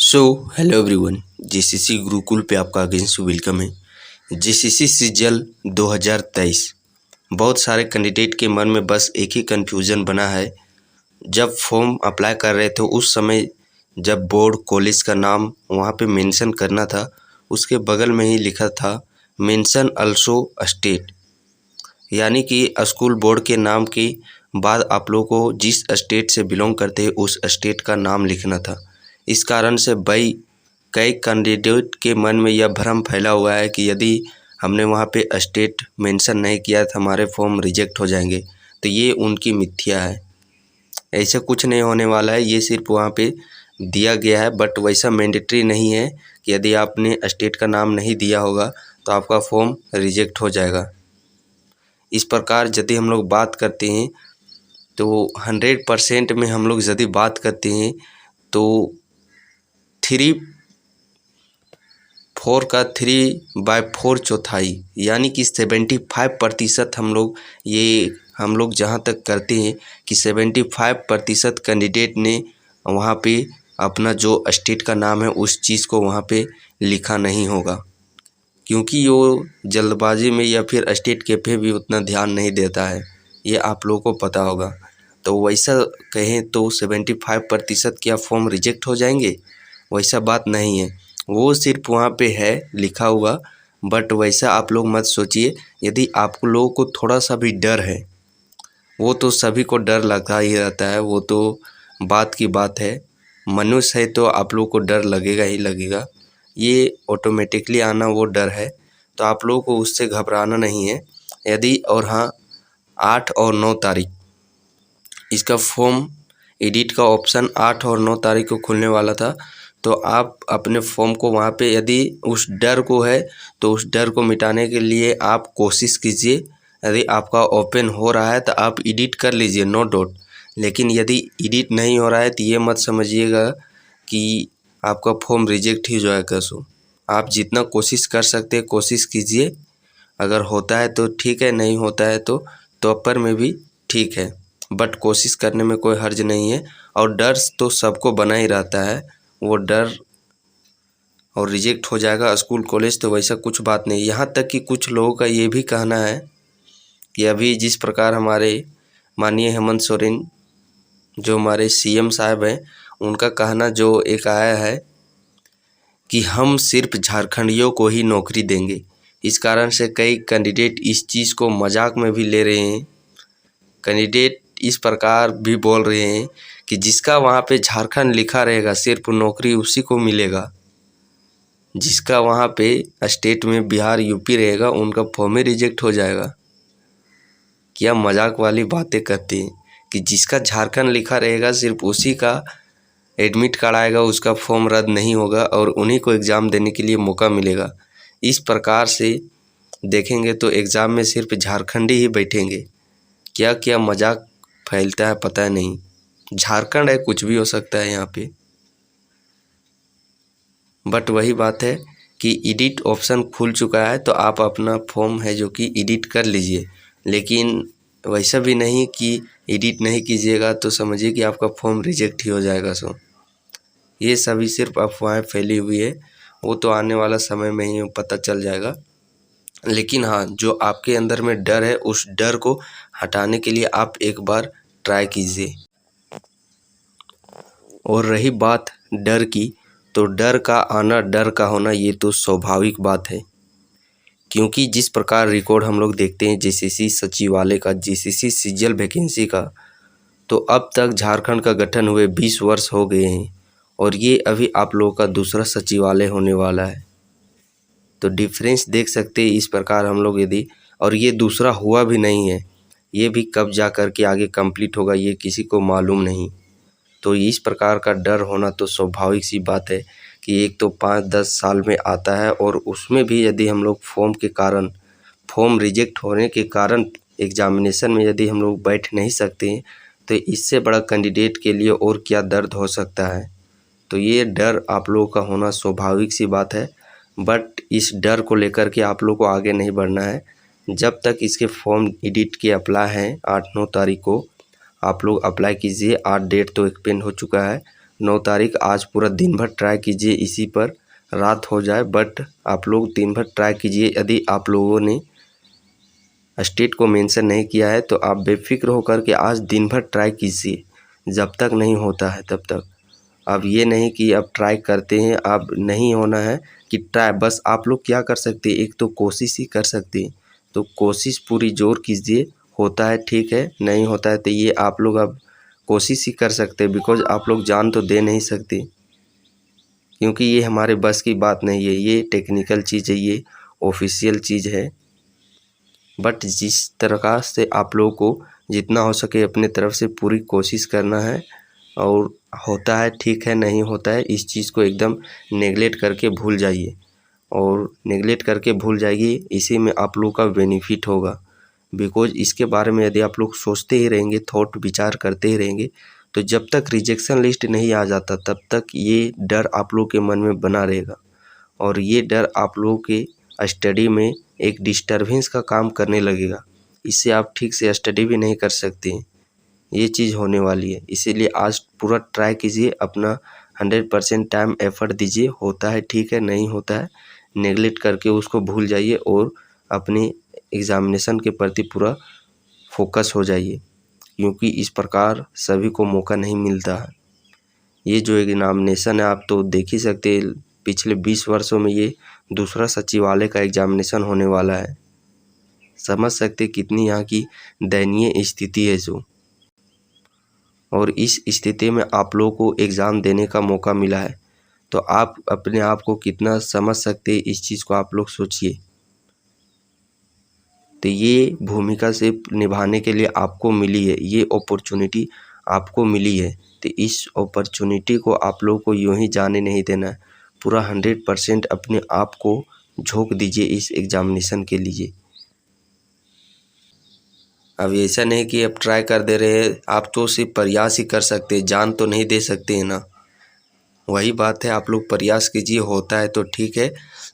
So hello everyone, GCC Gurukul पे आपका again से वेलकम है। जीसीसी सीजल 2023 बहुत सारे कैंडिडेट के मन में बस एक ही कन्फ्यूज़न बना है। जब फॉर्म अप्लाई कर रहे थे उस समय जब बोर्ड कॉलेज का नाम वहाँ पे मेंशन करना था, उसके बगल में ही लिखा था मेंशन अल्सो स्टेट, यानी कि स्कूल बोर्ड के नाम के बाद आप लोगों को जिस स्टेट से बिलोंग करते हैं उस स्टेट का नाम लिखना था। इस कारण से कई कैंडिडेट के मन में यह भ्रम फैला हुआ है कि यदि हमने वहाँ पे स्टेट मेंशन नहीं किया तो हमारे फॉर्म रिजेक्ट हो जाएंगे। तो ये उनकी मिथ्या है, ऐसा कुछ नहीं होने वाला है। ये सिर्फ वहाँ पे दिया गया है, बट वैसा मैंडेटरी नहीं है कि यदि आपने स्टेट का नाम नहीं दिया होगा तो आपका फॉर्म रिजेक्ट हो जाएगा। इस प्रकार यदि हम लोग बात करते हैं तो 100% में हम लोग यदि बात करते हैं तो 3/4 का 3/4 चौथाई यानी कि 75% हम लोग जहाँ तक करते हैं कि 75% कैंडिडेट ने वहाँ पे अपना जो स्टेट का नाम है उस चीज़ को वहाँ पे लिखा नहीं होगा, क्योंकि वो जल्दबाजी में या फिर स्टेट कैफे भी उतना ध्यान नहीं देता है, ये आप लोगों को पता होगा। तो वैसा कहें तो 75% क्या फॉर्म रिजेक्ट हो जाएंगे, वैसा बात नहीं है। वो सिर्फ वहाँ पे है लिखा हुआ, बट वैसा आप लोग मत सोचिए। यदि आप लोगों को थोड़ा सा भी डर है, वो तो सभी को डर लगा ही रहता है, वो तो बात की बात है। मनुष्य है तो आप लोगों को डर लगेगा ही लगेगा, ये ऑटोमेटिकली आना वो डर है। तो आप लोगों को उससे घबराना नहीं है। यदि और हाँ, 8 और 9 तारीख इसका फॉर्म एडिट का ऑप्शन 8 और 9 तारीख को खुलने वाला था। तो आप अपने फॉर्म को वहाँ पे यदि उस डर को है तो उस डर को मिटाने के लिए आप कोशिश कीजिए। यदि आपका ओपन हो रहा है तो आप एडिट कर लीजिए, नो डाउट। लेकिन यदि एडिट नहीं हो रहा है तो ये मत समझिएगा कि आपका फॉर्म रिजेक्ट ही जाएगा। सो आप जितना कोशिश कर सकते हैं कोशिश कीजिए। अगर होता है तो ठीक है, नहीं होता है तो टॉपर में भी ठीक है, बट कोशिश करने में कोई हर्ज नहीं है। और डर तो सबको बना ही रहता है, वो डर और रिजेक्ट हो जाएगा स्कूल कॉलेज तो वैसा कुछ बात नहीं। यहाँ तक कि कुछ लोगों का ये भी कहना है कि अभी जिस प्रकार हमारे माननीय हेमंत सोरेन जो हमारे सीएम साहब हैं, उनका कहना जो एक आया है कि हम सिर्फ झारखंडियों को ही नौकरी देंगे। इस कारण से कई कैंडिडेट इस चीज़ को मजाक में भी ले रहे हैं। कैंडिडेट इस प्रकार भी बोल रहे हैं कि जिसका वहाँ पे झारखंड लिखा रहेगा सिर्फ नौकरी उसी को मिलेगा, जिसका वहाँ पे स्टेट में बिहार यूपी रहेगा उनका फॉर्म ही रिजेक्ट हो जाएगा। क्या मजाक वाली बातें करते हैं कि जिसका झारखंड लिखा रहेगा सिर्फ उसी का एडमिट कार्ड आएगा, उसका फॉर्म रद्द नहीं होगा और उन्हीं को एग्ज़ाम देने के लिए मौका मिलेगा। इस प्रकार से देखेंगे तो एग्ज़ाम में सिर्फ झारखंडी ही बैठेंगे। क्या क्या मजाक फैलता है पता नहीं। झारखंड है, कुछ भी हो सकता है यहाँ पे। बट वही बात है कि एडिट ऑप्शन खुल चुका है तो आप अपना फॉर्म है जो कि एडिट कर लीजिए। लेकिन वैसा भी नहीं कि एडिट नहीं कीजिएगा तो समझिए कि आपका फॉर्म रिजेक्ट ही हो जाएगा। सो ये सभी सिर्फ अफवाहें फैली हुई है, वो तो आने वाला समय में ही पता चल जाएगा। लेकिन हाँ, जो आपके अंदर में डर है उस डर को हटाने के लिए आप एक बार ट्राई कीजिए। और रही बात डर की, तो डर का आना डर का होना ये तो स्वाभाविक बात है, क्योंकि जिस प्रकार रिकॉर्ड हम लोग देखते हैं जीसीसी सचिवालय का, जीसीसी सीजल वैकेंसी का, तो अब तक झारखंड का गठन हुए 20 वर्ष हो गए हैं और ये अभी आप लोगों का दूसरा सचिवालय होने वाला है। तो डिफरेंस देख सकते हैं इस प्रकार हम लोग यदि, और ये दूसरा हुआ भी नहीं है, ये भी कब जा कर के आगे कंप्लीट होगा ये किसी को मालूम नहीं। तो इस प्रकार का डर होना तो स्वाभाविक सी बात है कि एक तो 5-10 साल में आता है और उसमें भी यदि हम लोग फॉर्म रिजेक्ट होने के कारण एग्जामिनेशन में यदि हम लोग बैठ नहीं सकते हैं तो इससे बड़ा कैंडिडेट के लिए और क्या दर्द हो सकता है। तो ये डर आप लोगों का होना स्वाभाविक सी बात है, बट इस डर को लेकर के आप लोग को आगे नहीं बढ़ना है। जब तक इसके फॉर्म एडिट के अप्लाई हैं 8-9 तारीख को आप लोग अप्लाई कीजिए। 8 डेट तो एक्सपेंड हो चुका है, 9 तारीख आज पूरा दिन भर ट्राई कीजिए इसी पर, रात हो जाए बट आप लोग दिन भर ट्राई कीजिए। यदि आप लोगों ने स्टेट को मेंशन नहीं किया है तो आप बेफिक्र होकर के आज दिन भर ट्राई कीजिए, जब तक नहीं होता है तब तक। अब ये नहीं कि अब ट्राई करते हैं, अब नहीं होना है कि ट्राई, बस आप लोग क्या कर सकते हैं, एक तो कोशिश ही कर सकते हैं, तो कोशिश पूरी जोर कीजिए। होता है ठीक है, नहीं होता है तो ये आप लोग अब कोशिश ही कर सकते हैं, बिकॉज आप लोग जान तो दे नहीं सकते, क्योंकि ये हमारे बस की बात नहीं है, ये टेक्निकल चीज़ है, ये ऑफिशियल चीज़ है। बट जिस तरह से आप लोगों को जितना हो सके अपने तरफ से पूरी कोशिश करना है। और होता है ठीक है, नहीं होता है इस चीज़ को एकदम नेगलेक्ट करके भूल जाइए, और नेगलेक्ट करके भूल जाइए, इसी में आप लोगों का बेनिफिट होगा। बिकॉज इसके बारे में यदि आप लोग सोचते ही रहेंगे, थॉट विचार करते ही रहेंगे, तो जब तक रिजेक्शन लिस्ट नहीं आ जाता तब तक ये डर आप लोग के मन में बना रहेगा, और ये डर आप लोगों के स्टडी में एक डिस्टर्बेंस का काम करने लगेगा। इससे आप ठीक से स्टडी भी नहीं कर सकते हैं, ये चीज़ होने वाली है। इसीलिए आज पूरा ट्राई कीजिए, अपना 100% टाइम एफर्ट दीजिए। होता है ठीक है, नहीं होता है नेगलेक्ट करके उसको भूल जाइए, और अपनी एग्ज़ामिनेशन के प्रति पूरा फोकस हो जाइए, क्योंकि इस प्रकार सभी को मौका नहीं मिलता है। ये जो एग्ज़ामिनेशन है आप तो देख ही सकते हैं, पिछले 20 वर्षों में ये दूसरा सचिवालय का एग्ज़ामिनेशन होने वाला है। समझ सकते कितनी यहाँ की दयनीय स्थिति है जो, और इस स्थिति में आप लोगों को एग्ज़ाम देने का मौका मिला है, तो आप अपने आप को कितना समझ सकते हैं, इस चीज़ को आप लोग सोचिए। तो ये भूमिका सिर्फ निभाने के लिए आपको मिली है, ये अपॉर्चुनिटी आपको मिली है, तो इस अपॉर्चुनिटी को आप लोगों को यूं ही जाने नहीं देना है। पूरा 100% अपने आप को झोंक दीजिए इस एग्ज़ामिनेशन के लिए। अब ऐसा नहीं कि अब ट्राई कर दे रहे हैं, आप तो सिर्फ प्रयास ही कर सकते हैं, जान तो नहीं दे सकते हैं ना। वही बात है, आप लोग प्रयास कीजिए, होता है तो ठीक है,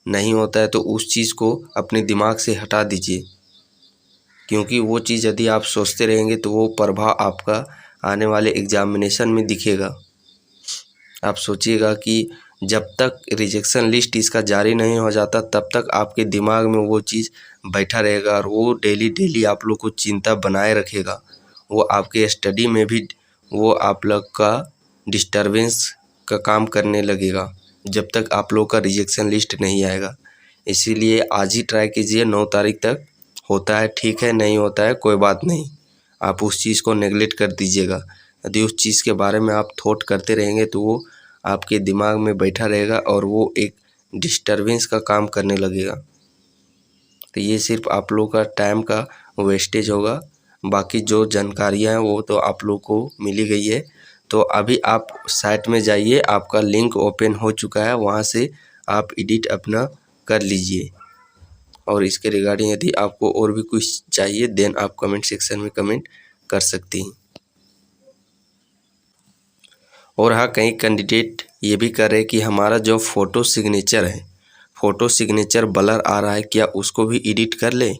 नहीं होता है तो उस चीज़ को अपने दिमाग से हटा दीजिए, क्योंकि वो चीज़ यदि आप सोचते रहेंगे तो वो प्रभाव आपका आने वाले एग्ज़ामिनेशन में दिखेगा। आप सोचिएगा कि जब तक रिजेक्शन लिस्ट इसका जारी नहीं हो जाता तब तक आपके दिमाग में वो चीज़ बैठा रहेगा, और वो डेली डेली आप लोग को चिंता बनाए रखेगा। वो आपके स्टडी में भी वो आप लोग का डिस्टरबेंस का काम करने लगेगा, जब तक आप लोग का रिजेक्शन लिस्ट नहीं आएगा। इसीलिए आज ही ट्राई कीजिए 9 तारीख तक। होता है ठीक है, नहीं होता है कोई बात नहीं, आप उस चीज़ को नेगलेक्ट कर दीजिएगा। यदि उस चीज़ के बारे में आप थॉट करते रहेंगे तो वो आपके दिमाग में बैठा रहेगा, और वो एक डिस्टरबेंस का काम करने लगेगा। तो ये सिर्फ आप लोग का टाइम का वेस्टेज होगा। बाकी जो जानकारियाँ हैं वो तो आप लोग को मिली गई है। तो अभी आप साइट में जाइए, आपका लिंक ओपन हो चुका है, वहाँ से आप एडिट अपना कर लीजिए। और इसके रिगार्डिंग यदि आपको और भी कुछ चाहिए देन आप कमेंट सेक्शन में कमेंट कर सकती हैं। और हाँ, कई कैंडिडेट ये भी कर रहे हैं कि हमारा जो फ़ोटो सिग्नेचर है, फ़ोटो सिग्नेचर ब्लर आ रहा है, क्या उसको भी एडिट कर ले।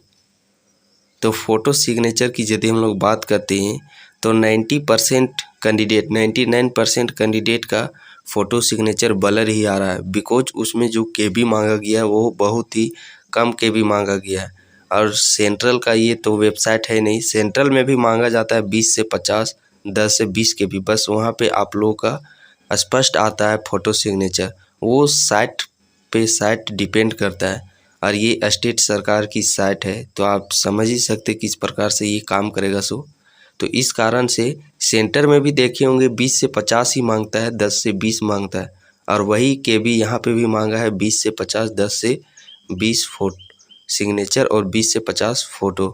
तो फ़ोटो सिग्नेचर की यदि हम लोग बात करते हैं तो 90% कैंडिडेट 99% कैंडिडेट का फ़ोटो सिग्नेचर ब्लर ही आ रहा है, बिकॉज उसमें जो केबी मांगा गया है वो बहुत ही कम केबी मांगा गया है। और सेंट्रल का ये तो वेबसाइट है नहीं, सेंट्रल में भी मांगा जाता है 20 से 50, 10 से 20 केबी, बस वहाँ पे आप लोगों का स्पष्ट आता है फ़ोटो सिग्नेचर। वो साइट पे साइट डिपेंड करता है, और ये स्टेट सरकार की साइट है, तो आप समझ ही सकते किस प्रकार से ये काम करेगा सो। तो इस कारण से सेंटर में भी देखे होंगे 20 से 50 ही मांगता है, 10 से 20 मांगता है, और वही केबी यहाँ पे भी मांगा है 20 से 50, 10 से 20 फोटो सिग्नेचर और 20 से 50 फ़ोटो।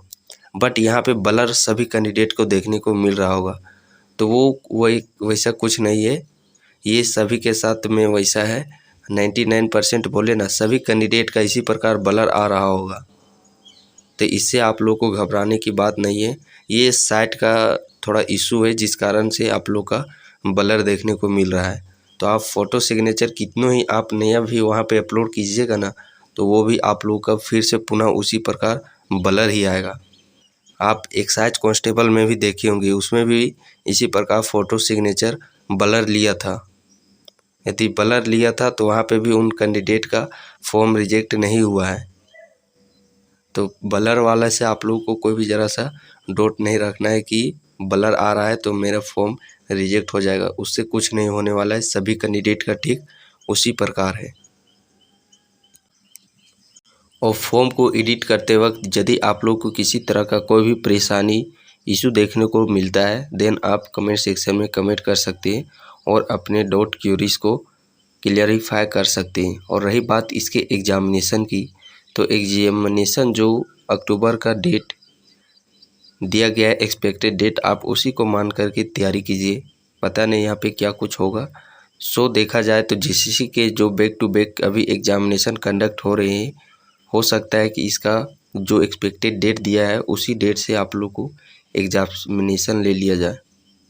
बट यहाँ पे ब्लर सभी कैंडिडेट को देखने को मिल रहा होगा, तो वो वही वैसा कुछ नहीं है, ये सभी के साथ में वैसा है। 99% बोले ना, सभी कैंडिडेट का इसी प्रकार ब्लर आ रहा होगा, तो इससे आप लोग को घबराने की बात नहीं है। ये साइट का थोड़ा इशू है जिस कारण से आप लोग का ब्लर देखने को मिल रहा है। तो आप फ़ोटो सिग्नेचर कितनों ही आप नया भी वहाँ पे अपलोड कीजिएगा ना, तो वो भी आप लोग का फिर से पुनः उसी प्रकार ब्लर ही आएगा। आप एक्साइज कांस्टेबल में भी देखे होंगे, उसमें भी इसी प्रकार फ़ोटो सिग्नेचर ब्लर लिया था, यदि ब्लर लिया था तो वहाँ पे भी उन कैंडिडेट का फॉर्म रिजेक्ट नहीं हुआ है। तो ब्लर वाला से आप लोगों को कोई भी ज़रा सा डाउट नहीं रखना है कि ब्लर आ रहा है तो मेरा फॉर्म रिजेक्ट हो जाएगा, उससे कुछ नहीं होने वाला है। सभी कैंडिडेट का ठीक उसी प्रकार है। और फॉर्म को एडिट करते वक्त यदि आप लोग को किसी तरह का कोई भी परेशानी इशू देखने को मिलता है देन आप कमेंट सेक्शन में कमेंट कर सकते हैं और अपने डाउट क्यूरीज को क्लियरिफाई कर सकते हैं। और रही बात इसके एग्जामिनेशन की, तो एग्जामिनेशन जो अक्टूबर का डेट दिया गया है, एक्सपेक्टेड डेट, आप उसी को मान करके तैयारी कीजिए। पता नहीं यहाँ पे क्या कुछ होगा। सो देखा जाए तो जीसीसी के जो बैक टू बैक अभी एग्जामिनेशन कंडक्ट हो रहे हैं, हो सकता है कि इसका जो एक्सपेक्टेड डेट दिया है उसी डेट से आप लोग को एग्जामिनेशन ले लिया जाए,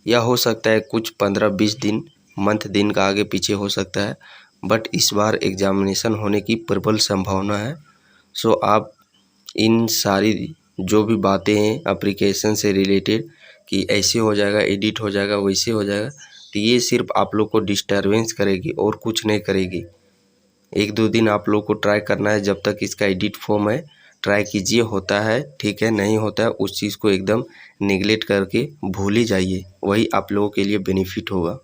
या हो सकता है कुछ 15-20 दिन मंथ दिन का आगे पीछे हो सकता है, बट इस बार एग्जामिनेशन होने की प्रबल संभावना है। सो आप इन सारी जो भी बातें हैं एप्लीकेशन से रिलेटेड कि ऐसे हो जाएगा, एडिट हो जाएगा, वैसे हो जाएगा, तो ये सिर्फ आप लोग को डिस्टर्बेंस करेगी और कुछ नहीं करेगी। 1-2 दिन आप लोग को ट्राई करना है, जब तक इसका एडिट फॉर्म है ट्राई कीजिए। होता है ठीक है, नहीं होता है उस चीज़ को एकदम नेगलेक्ट करके भूल ही जाइए, वही आप लोगों के लिए बेनिफिट होगा।